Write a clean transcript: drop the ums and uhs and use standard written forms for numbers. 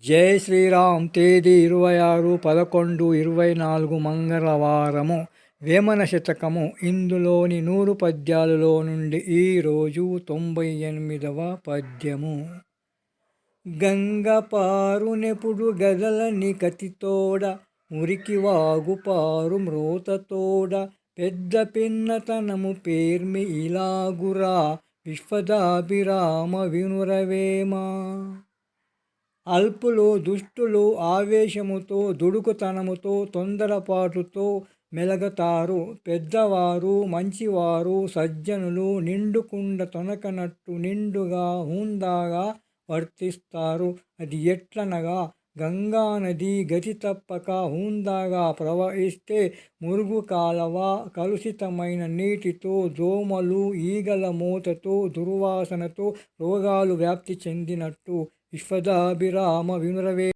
జై శ్రీరామ్. తేదీ 26/11/24 మంగళవారము. వేమన శతకము. ఇందులోని 100 పద్యాలలో నుండి ఈరోజు 98వ పద్యము. గంగపారు నెపుడు గదలని కతితోడ, మురికి వాగుపారు మ్రోతతోడ, పెద్ద పిన్నతనము పేర్మి ఇలాగురా, విశ్వదాభిరామ వినురవేమ. అల్పులు దుష్టులు ఆవేశముతో దుడుకుతనముతో తొందరపాటుతో మెలగతారు. పెద్దవారు మంచివారు సజ్జనులు నిండుకుండ తొనకనట్టు నిండుగా హుందాగా వర్తిస్తారు. అది ఎట్లనగా, గంగానది గతి తప్పక హుందాగా ప్రవహిస్తే మురుగు కాలవ కలుషితమైన నీటితో, దోమలు ఈగల మూతతో దుర్వాసనతో రోగాలు వ్యాప్తి చెందినట్టు. విశ్వదాభిరామ వినురవే.